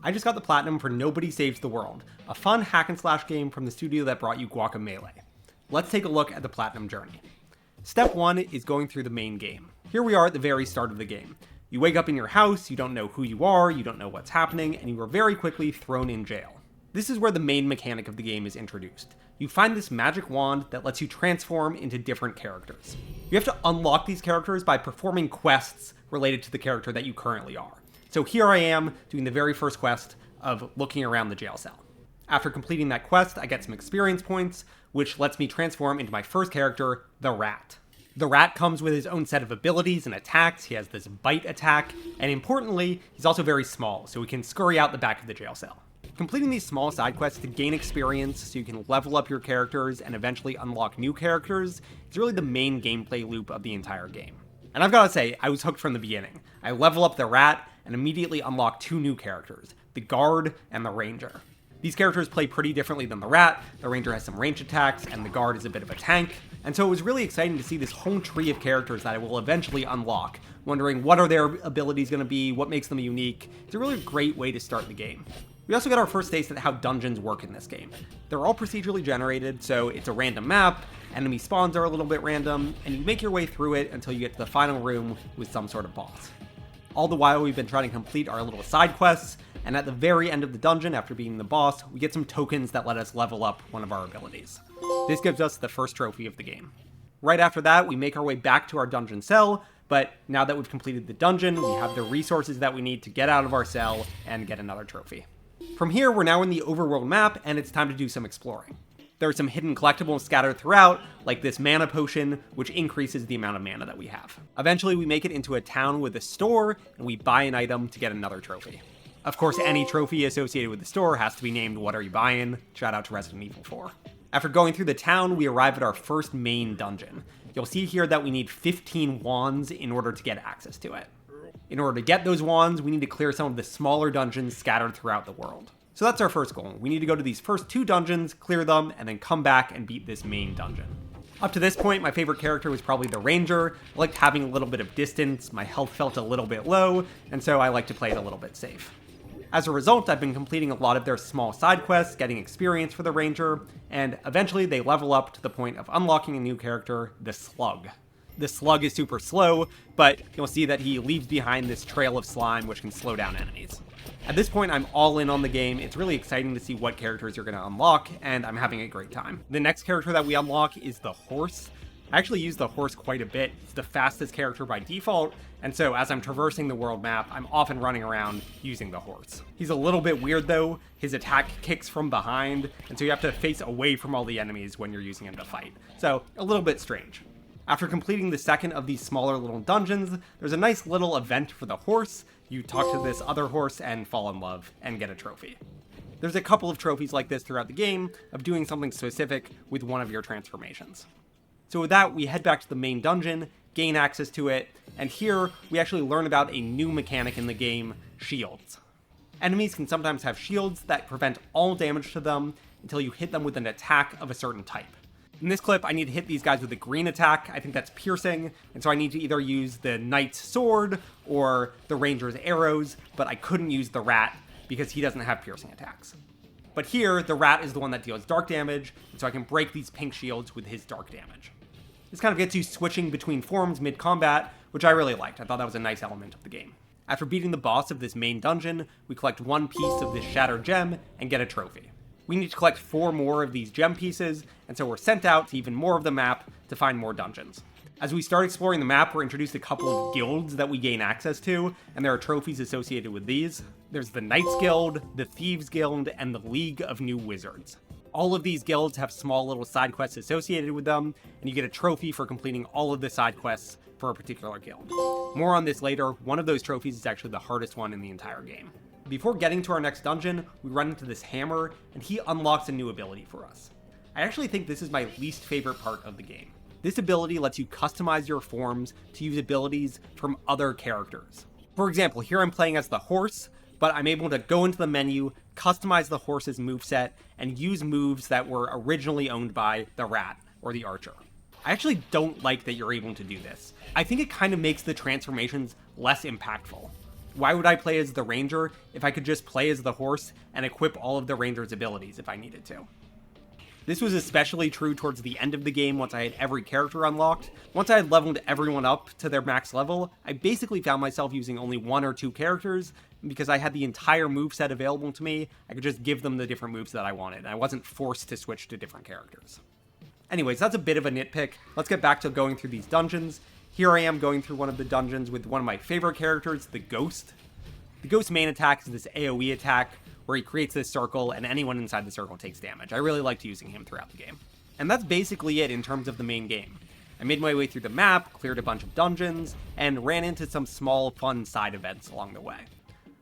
I just got the platinum for Nobody Saves the World, a fun hack and slash game from the studio that brought you Guacamelee. Let's take a look at the platinum journey. Step 1 is going through the main game. Here we are at the very start of the game. You wake up in your house, you don't know who you are, you don't know what's happening, and you are very quickly thrown in jail. This is where the main mechanic of the game is introduced. You find this magic wand that lets you transform into different characters. You have to unlock these characters by performing quests related to the character that you currently are. So here I am doing the very first quest of looking around the jail cell. After completing that quest, I get some experience points, which lets me transform into my first character, the Rat. The Rat comes with his own set of abilities and attacks. He has this bite attack, and importantly, he's also very small, so he can scurry out the back of the jail cell. Completing these small side quests to gain experience so you can level up your characters and eventually unlock new characters is really the main gameplay loop of the entire game. And I've got to say, I was hooked from the beginning. I level up the Rat and immediately unlock two new characters, the Guard and the Ranger. These characters play pretty differently than the Rat. The Ranger has some range attacks, and the Guard is a bit of a tank. And so it was really exciting to see this whole tree of characters that I will eventually unlock, wondering what are their abilities going to be, what makes them unique. It's a really great way to start the game. We also got our first taste at how dungeons work in this game. They're all procedurally generated, so it's a random map, enemy spawns are a little bit random, and you make your way through it until you get to the final room with some sort of boss. All the while, we've been trying to complete our little side quests, and at the very end of the dungeon, after beating the boss, we get some tokens that let us level up one of our abilities. This gives us the first trophy of the game. Right after that, we make our way back to our dungeon cell, but now that we've completed the dungeon, we have the resources that we need to get out of our cell and get another trophy. From here, we're now in the overworld map, and it's time to do some exploring. There are some hidden collectibles scattered throughout, like this mana potion, which increases the amount of mana that we have. Eventually, we make it into a town with a store, and we buy an item to get another trophy. Of course, any trophy associated with the store has to be named What Are You Buying? Shout out to Resident Evil 4. After going through the town, we arrive at our first main dungeon. You'll see here that we need 15 wands in order to get access to it. In order to get those wands, we need to clear some of the smaller dungeons scattered throughout the world. So that's our first goal. We need to go to these first two dungeons, clear them, and then come back and beat this main dungeon. Up to this point, my favorite character was probably the Ranger. I liked having a little bit of distance, my health felt a little bit low, and so I like to play it a little bit safe. As a result, I've been completing a lot of their small side quests, getting experience for the Ranger, and eventually they level up to the point of unlocking a new character, the Slug. The Slug is super slow, but you'll see that he leaves behind this trail of slime which can slow down enemies. At this point, I'm all in on the game. It's really exciting to see what characters you're going to unlock, and I'm having a great time. The next character that we unlock is the Horse. I actually use the Horse quite a bit. It's the fastest character by default, and so as I'm traversing the world map, I'm often running around using the Horse. He's a little bit weird though. His attack kicks from behind, and so you have to face away from all the enemies when you're using him to fight. So, a little bit strange. After completing the second of these smaller little dungeons, there's a nice little event for the Horse. You talk to this other horse and fall in love and get a trophy. There's a couple of trophies like this throughout the game of doing something specific with one of your transformations. So with that, we head back to the main dungeon, gain access to it, and here we actually learn about a new mechanic in the game, shields. Enemies can sometimes have shields that prevent all damage to them until you hit them with an attack of a certain type. In this clip, I need to hit these guys with a green attack. I think that's piercing, and so I need to either use the Knight's sword or the Ranger's arrows, but I couldn't use the Rat because he doesn't have piercing attacks. But here, the Rat is the one that deals dark damage, and so I can break these pink shields with his dark damage. This kind of gets you switching between forms mid-combat, which I really liked. I thought that was a nice element of the game. After beating the boss of this main dungeon, we collect one piece of this shattered gem and get a trophy. We need to collect 4 more of these gem pieces, and so we're sent out to even more of the map to find more dungeons. As we start exploring the map, we're introduced to a couple of guilds that we gain access to, and there are trophies associated with these. There's the Knights Guild, the Thieves Guild, and the League of New Wizards. All of these guilds have small little side quests associated with them, and you get a trophy for completing all of the side quests for a particular guild. More on this later. One of those trophies is actually the hardest one in the entire game. Before getting to our next dungeon, we run into this hammer, and he unlocks a new ability for us. I actually think this is my least favorite part of the game. This ability lets you customize your forms to use abilities from other characters. For example, here I'm playing as the Horse, but I'm able to go into the menu, customize the Horse's moveset, and use moves that were originally owned by the Rat or the Archer. I actually don't like that you're able to do this. I think it kind of makes the transformations less impactful. Why would I play as the ranger if I could just play as the horse and equip all of the ranger's abilities if I needed to? This was especially true towards the end of the game once I had every character unlocked. Once I had leveled everyone up to their max level, I basically found myself using only 1 or 2 characters, and because I had the entire moveset available to me, I could just give them the different moves that I wanted, and I wasn't forced to switch to different characters. Anyways, that's a bit of a nitpick. Let's get back to going through these dungeons. Here I am going through one of the dungeons with one of my favorite characters, the Ghost. The Ghost's main attack is this AoE attack, where he creates this circle and anyone inside the circle takes damage. I really liked using him throughout the game. And that's basically it in terms of the main game. I made my way through the map, cleared a bunch of dungeons, and ran into some small fun side events along the way.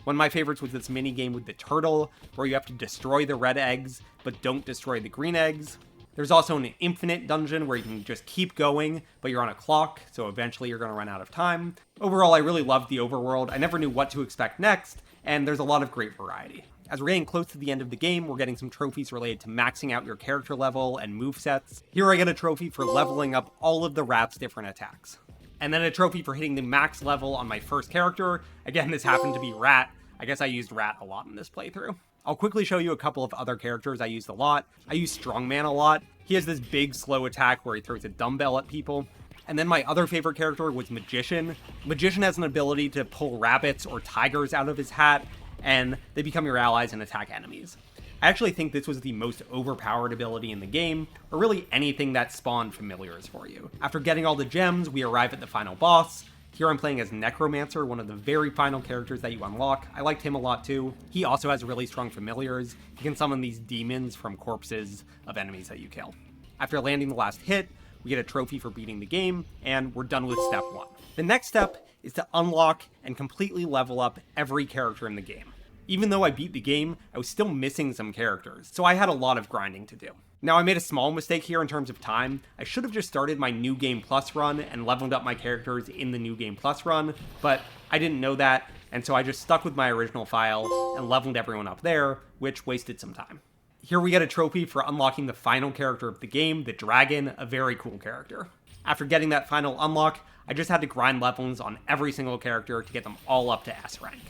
One of my favorites was this mini game with the turtle, where you have to destroy the red eggs, but don't destroy the green eggs. There's also an infinite dungeon where you can just keep going, but you're on a clock, so eventually you're going to run out of time. Overall, I really loved the overworld. I never knew what to expect next, and there's a lot of great variety. As we're getting close to the end of the game, we're getting some trophies related to maxing out your character level and movesets. Here I get a trophy for leveling up all of the rat's different attacks. And then a trophy for hitting the max level on my first character. Again, this happened to be Rat. I guess I used Rat a lot in this playthrough. I'll quickly show you a couple of other characters I used a lot. I used Strongman a lot. He has this big slow attack where he throws a dumbbell at people. And then my other favorite character was Magician. Magician has an ability to pull rabbits or tigers out of his hat, and they become your allies and attack enemies. I actually think this was the most overpowered ability in the game, or really anything that spawned familiars for you. After getting all the gems, we arrive at the final boss. Here I'm playing as Necromancer, one of the very final characters that you unlock. I liked him a lot too. He also has really strong familiars. You can summon these demons from corpses of enemies that you kill. After landing the last hit, we get a trophy for beating the game, and we're done with step 1. The next step is to unlock and completely level up every character in the game. Even though I beat the game, I was still missing some characters, so I had a lot of grinding to do. Now, I made a small mistake here in terms of time. I should have just started my New Game Plus run and leveled up my characters in the New Game Plus run, but I didn't know that, and so I just stuck with my original file and leveled everyone up there, which wasted some time. Here we get a trophy for unlocking the final character of the game, the Dragon, a very cool character. After getting that final unlock, I just had to grind levels on every single character to get them all up to S rank.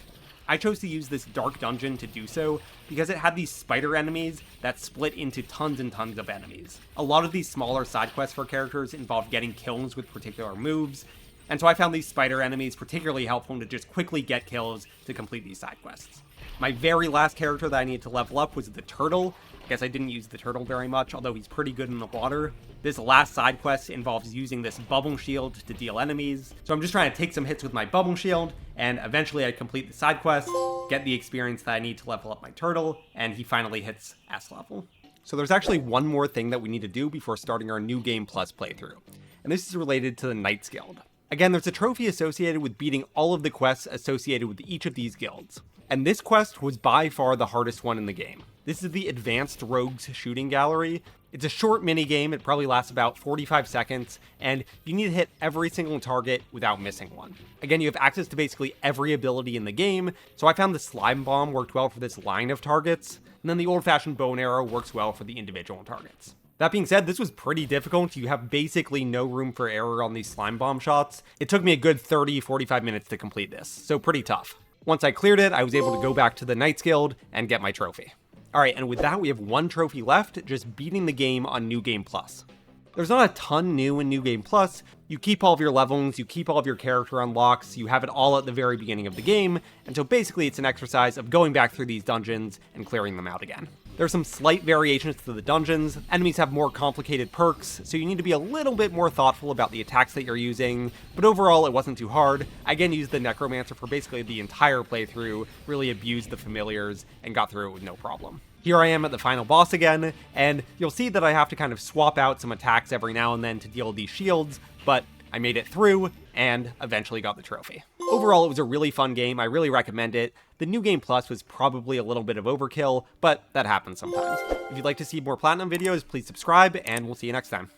I chose to use this dark dungeon to do so because it had these spider enemies that split into tons and tons of enemies. A lot of these smaller side quests for characters involve getting kills with particular moves, and so I found these spider enemies particularly helpful to just quickly get kills to complete these side quests. My very last character that I needed to level up was the turtle. I guess I didn't use the turtle very much, although he's pretty good in the water. This last side quest involves using this bubble shield to deal enemies. So I'm just trying to take some hits with my bubble shield, and eventually I complete the side quest, get the experience that I need to level up my turtle, and he finally hits S level. So there's actually one more thing that we need to do before starting our New Game Plus playthrough, and this is related to the Knights Guild. Again, there's a trophy associated with beating all of the quests associated with each of these guilds. And this quest was by far the hardest one in the game. This is the Advanced Rogues Shooting Gallery. It's a short mini game, it probably lasts about 45 seconds, and you need to hit every single target without missing one. Again, you have access to basically every ability in the game, so I found the Slime Bomb worked well for this line of targets, and then the old-fashioned bow and arrow works well for the individual targets. That being said, this was pretty difficult. You have basically no room for error on these Slime Bomb shots. It took me a good 30-45 minutes to complete this, so pretty tough. Once I cleared it, I was able to go back to the Knights Guild and get my trophy. Alright, and with that, we have one trophy left, just beating the game on New Game Plus. There's not a ton new in New Game Plus. You keep all of your levels, you keep all of your character unlocks, you have it all at the very beginning of the game, and so basically it's an exercise of going back through these dungeons and clearing them out again. There are some slight variations to the dungeons, enemies have more complicated perks, so you need to be a little bit more thoughtful about the attacks that you're using, but overall it wasn't too hard. I again used the Necromancer for basically the entire playthrough, really abused the familiars, and got through it with no problem. Here I am at the final boss again, and you'll see that I have to kind of swap out some attacks every now and then to deal these shields, but I made it through, and eventually got the trophy. Overall, it was a really fun game, I really recommend it. The New Game Plus was probably a little bit of overkill, but that happens sometimes. If you'd like to see more Platinum videos, please subscribe, and we'll see you next time.